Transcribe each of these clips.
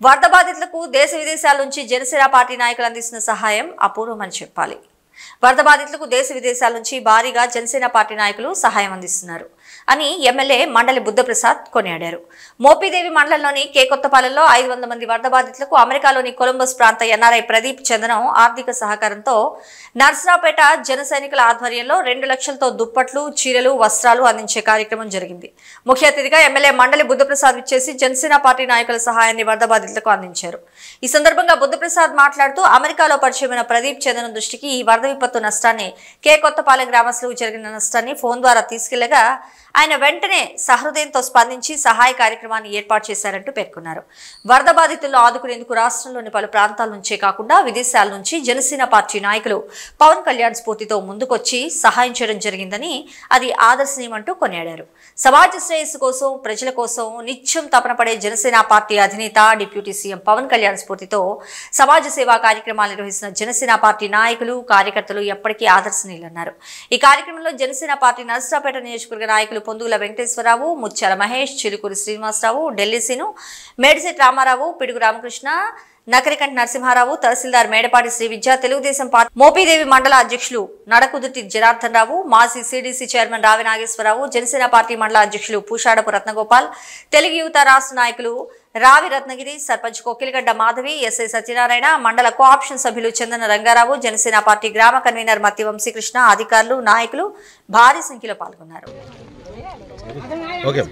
వరద బాధితులకు దేశ విదేశాల నుంచి జనసేన పార్టీ నాయకులు అందిస్తున్న సహాయం అపూర్వమని చెప్పాలి. వరద బాధితులకు దేశ విదేశాల నుంచి భారీగా జనసేన పార్టీ నాయకులు సహాయం అందిస్తున్నారు అని ఎమ్మెల్యే మండలి బుద్ధప్రసాద్ కొనియాడారు. మోపిదేవి మండలంలోని కే కొత్తపాలెంలో 500 మంది వరద బాధితులకు అమెరికాలోని కొలంబస్ ప్రాంత ఎన్ఆర్ఐ ప్రదీప్ చందనం ఆర్థిక సహకారంతో నర్సరావుపేట జన సైనికుల ఆధ్వర్యంలో 2 లక్షలతో దుప్పట్లు, చీరలు, వస్త్రాలు అందించే కార్యక్రమం జరిగింది. ముఖ్య అతిథిగా ఎమ్మెల్యే మండలి బుద్ధప్రసాద్ విచ్చేసి జనసేన పార్టీ నాయకుల సహాయాన్ని వరద బాధితులకు అందించారు. ఈ సందర్భంగా బుద్ధప్రసాద్ మాట్లాడుతూ అమెరికాలో పరిచయమైన ప్రదీప్ చందనం దృష్టికి ఈ వరద విపత్తు నష్టాన్ని, కే కొత్తపాలెం గ్రామస్తులకు జరిగిన నష్టాన్ని ఫోన్ ద్వారా తీసుకెళ్లగా ఆయన వెంటనే సహృదయంతో స్పందించి సహాయ కార్యక్రమాన్ని ఏర్పాటు చేశారంటూ పేర్కొన్నారు. వరద బాధితులను ఆదుకునేందుకు రాష్ట్రంలోని పలు ప్రాంతాల నుంచే కాకుండా విదేశాల నుంచి జనసేన పార్టీ నాయకులు పవన్ కళ్యాణ్ స్ఫూర్తితో ముందుకొచ్చి సహాయం చేయడం జరిగిందని, అది ఆదర్శనీయమంటూ కొనియాడారు. సమాజ శ్రేయస్సు కోసం, ప్రజల కోసం నిత్యం తపన పడే జనసేన పార్టీ అధినేత డిప్యూటీ సీఎం పవన్ కళ్యాణ్ స్ఫూర్తితో సమాజ సేవా కార్యక్రమాలు నిర్వహిస్తున్న జనసేన పార్టీ నాయకులు, కార్యకర్తలు ఎప్పటికీ ఆదర్శనీయులన్నారు. ఈ కార్యక్రమంలో జనసేన పార్టీ నర్సరావుపేట నియోజకవర్గ నాయకులు పొందుగుల వెంకటేశ్వరరావు, ముత్యాల మహేష్, చిలుకూరి శ్రీనివాసరావు, ఢిల్లీ సీను, మేడిశెట్టి రామారావు, పిడుగు రామకృష్ణ, నకరికంటి నరసింహారావు, తహసీల్దార్ మేడపాటి శ్రీ విద్య, తెలుగుదేశం పార్టీ మోపిదేవి మండల అధ్యక్షులు నడకుదుటి జనార్దన్ రావు, మాజీ సిడిసి చైర్మన్ రావి నాగేశ్వరరావు, జనసేన పార్టీ మండల అధ్యక్షులు పూషాడపు రత్నగోపాల్, తెలుగు యువత రాష్ట్ర నాయకులు రావి రత్నగిరి, సర్పంచ్ కోకిలగడ్డ మాధవి, ఎస్ఐ సత్యనారాయణ, మండల కోఆప్షన్ సభ్యులు చందన రంగారావు, జనసేన పార్టీ గ్రామ కన్వీనర్ మత్తి వంశీకృష్ణ, అధికారులు, నాయకులు భారీ సంఖ్యలో పాల్గొన్నారు. ఓకే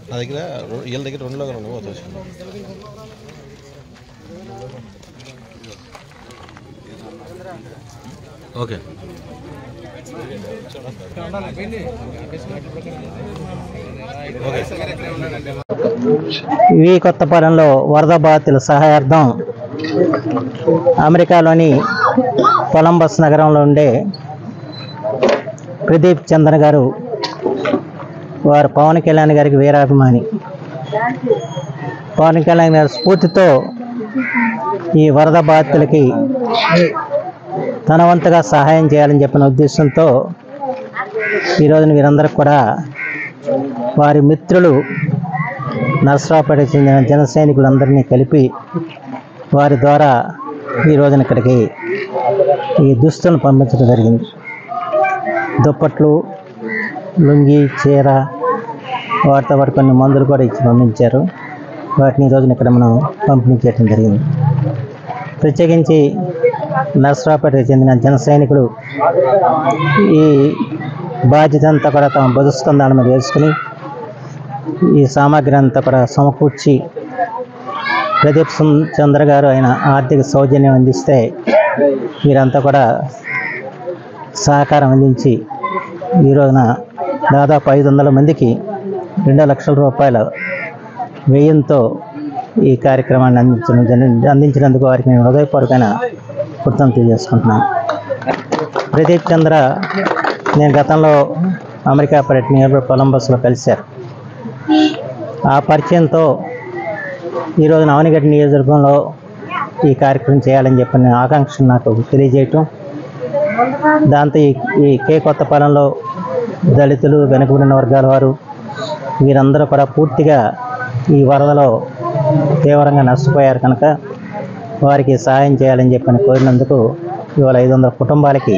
నా దగ్గర వీళ్ళ దగ్గర 2 పోతుంది. ఓకే వి కొత్తపాలెంలో వరద బాధితుల సహాయార్థం అమెరికాలోని కొలంబస్ నగరంలో ఉండే ప్రదీప్ చందన్ గారు, వారు పవన్ కళ్యాణ్ గారికి వీరాభిమాని. పవన్ కళ్యాణ్ గారి స్ఫూర్తితో ఈ వరద బాధితులకి తన వంతుగా సహాయం చేయాలని చెప్పిన ఉద్దేశంతో ఈరోజున వీరందరికీ కూడా వారి మిత్రులు నర్సరావుపేట చెందిన జన సైనికులందరినీ కలిపి వారి ద్వారా ఈ రోజున ఇక్కడికి ఈ దుస్తులను పంపించడం జరిగింది. దుప్పట్లు, లుంగి, చీర, వాటితో పాటు కొన్ని మందులు కూడా ఇచ్చి పంపించారు. వాటిని ఈ రోజున ఇక్కడ మనం పంపిణీ చేయడం జరిగింది. ప్రత్యేకించి నర్సరావుపేటకు చెందిన జన సైనికులు ఈ బాధ్యత అంతా కూడా తమ బదుస్కందాల మీద వేసుకుని ఈ సామాగ్రి అంతా కూడా సమకూర్చి ప్రదీప్ చంద్ర గారు ఆయన ఆర్థిక సౌజన్యం అందిస్తే వీరంతా కూడా సహకారం అందించి ఈ రోజున దాదాపు 500 మందికి 2 లక్షల రూపాయల వ్యయంతో ఈ కార్యక్రమాన్ని అందించినందుకు వారికి నేను హృదయపూర్వకమైన కృతజ్ఞతలు తెలియజేసుకుంటున్నాను. ప్రదీప్ చంద్ర నేను గతంలో అమెరికా పర్యటన కొలంబస్లో కలిశారు. ఆ పరిచయంతో ఈరోజు అవనిగడ్డ నియోజకవర్గంలో ఈ కార్యక్రమం చేయాలని చెప్పిన ఆకాంక్ష నాకు తెలియజేయటం, దాంతో ఈ కే కొత్తపాలెంలో దళితులు, వెనుకబడిన వర్గాల వారు వీరందరూ కూడా పూర్తిగా ఈ వరదలో తీవ్రంగా నష్టపోయారు కనుక వారికి సహాయం చేయాలని చెప్పని కోరినందుకు ఇవాళ 500 కుటుంబాలకి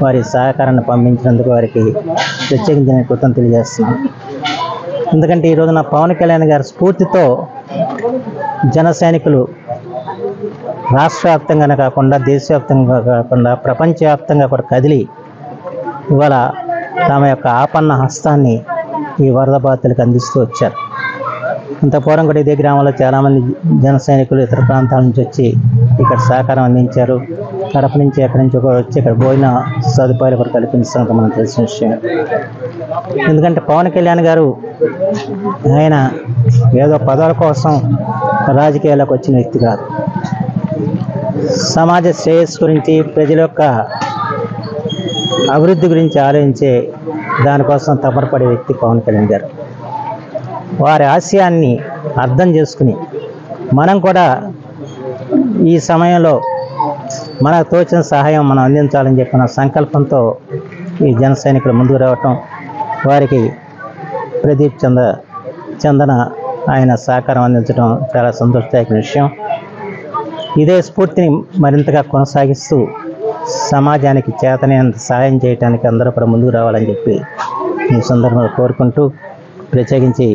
వారి సహకారాన్ని పంపించినందుకు వారికి ప్రత్యేకించిన కృతజ్ఞతలు తెలియజేస్తున్నాను. ఎందుకంటే ఈరోజు నా పవన్ కళ్యాణ్ గారి స్ఫూర్తితో జన సైనికులు రాష్ట్ర వ్యాప్తంగానే కాకుండా దేశవ్యాప్తంగా కాకుండా ప్రపంచవ్యాప్తంగా కూడా కదిలి ఇవాళ తమ యొక్క ఆపన్న హస్తాన్ని ఈ వరద బాధితులకు అందిస్తూ వచ్చారు. ఇంత పూర్వం కూడా ఇదే గ్రామంలో చాలామంది జన సైనికులు ఇతర ప్రాంతాల నుంచి వచ్చి ఇక్కడ సహకారం అందించారు. కడప నుంచి ఎక్కడి నుంచి కూడా వచ్చి ఇక్కడ భోజన సదుపాయాలు కూడా కల్పించడం మనకు తెలిసిన విషయం. ఎందుకంటే పవన్ కళ్యాణ్ గారు ఆయన ఏదో పదవుల కోసం రాజకీయాల్లోకి వచ్చిన వ్యక్తి కాదు. సమాజ శ్రేయస్సు గురించి, ప్రజల యొక్క అభివృద్ధి గురించి ఆలోచించే దానికోసం తపనపడే వ్యక్తి పవన్ కళ్యాణ్ గారు. వారి ఆశయాన్ని అర్థం చేసుకుని మనం కూడా ఈ సమయంలో మనకు తోచిన సహాయం మనం అందించాలని చెప్పిన సంకల్పంతో ఈ జన సైనికులు ముందుకు రావటం, వారికి ప్రదీప్ చందన ఆయన సహకారం అందించడం చాలా సంతోషదాయక విషయం. ఇదే స్ఫూర్తిని మరింతగా కొనసాగిస్తూ సమాజానికి చేతనైనంత సహాయం చేయడానికి అందరూ కూడా ముందుకు రావాలని చెప్పి ఈ సందర్భంగా కోరుకుంటూ, ప్రత్యేకించి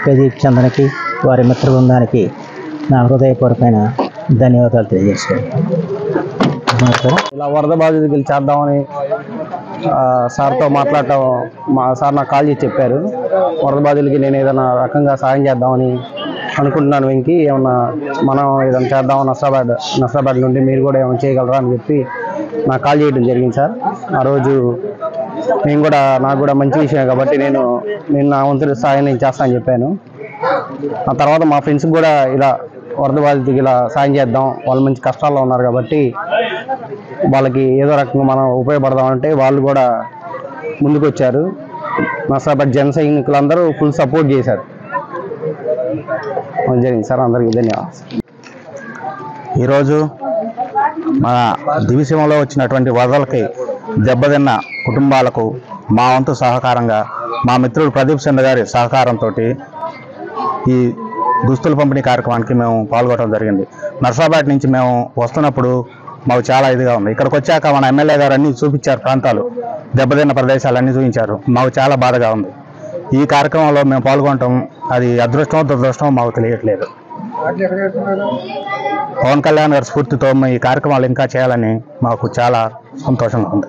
ప్రదీప్ చందనకి వారి మిత్ర బృందానికి నా హృదయపూర్వకమైన ధన్యవాదాలు తెలియజేసుకుంటాను. ఇలా వరద బాధితులు చేద్దామని సార్తో మాట్లాడటం, మా సార్ నాకు కాల్ చేసి చెప్పారు. వరద బాధితులకి నేను ఏదైనా రకంగా సాయం చేద్దామని అనుకుంటున్నాను. వెంకి ఏమన్నా మనం ఏదైనా చేద్దాం, నసరాబాద్ నుండి మీరు కూడా ఏమైనా చేయగలరా అని చెప్పి నాకు కాల్ చేయడం జరిగింది సార్. ఆ రోజు నాకు కూడా మంచి విషయం కాబట్టి నేను నా వంతు సాయం నేను చేస్తానని చెప్పాను. ఆ తర్వాత మా ఫ్రెండ్స్కి కూడా ఇలా వరద బాధితులకి ఇలా సాయం చేద్దాం, వాళ్ళు మంచి కష్టాల్లో ఉన్నారు కాబట్టి వాళ్ళకి ఏదో రకంగా మనం ఉపయోగపడదామంటే వాళ్ళు కూడా ముందుకు వచ్చారు. నసరాబాద్ జన సైనికులందరూ ఫుల్ సపోర్ట్ చేశారు. జరిగింది సార్. అందరికీ ధన్యవాదాలు. ఈరోజు మన దివిసీమలో వచ్చినటువంటి వరదలకి దెబ్బతిన్న కుటుంబాలకు మా వంతు సహకారంగా మా మిత్రుడు ప్రదీప్ చంద్ర గారి సహకారంతో ఈ దుస్తుల పంపిణీ కార్యక్రమానికి మేము పాల్గొనడం జరిగింది. నర్సాబాద్ నుంచి మేము వస్తున్నప్పుడు మాకు చాలా ఇదిగా ఉంది. ఇక్కడికి వచ్చాక మన ఎమ్మెల్యే గారు అన్నీ చూపించారు, ప్రాంతాలు దెబ్బతిన్న ప్రదేశాలన్నీ చూపించారు. మాకు చాలా బాధగా ఉంది. ఈ కార్యక్రమంలో మేము పాల్గొనటం అది అదృష్టమో దురదృష్టమో మాకు తెలియట్లేదు. పవన్ కళ్యాణ్ గారి స్ఫూర్తితో ఈ కార్యక్రమాలు ఇంకా చేయాలని మాకు చాలా సంతోషంగా ఉంది.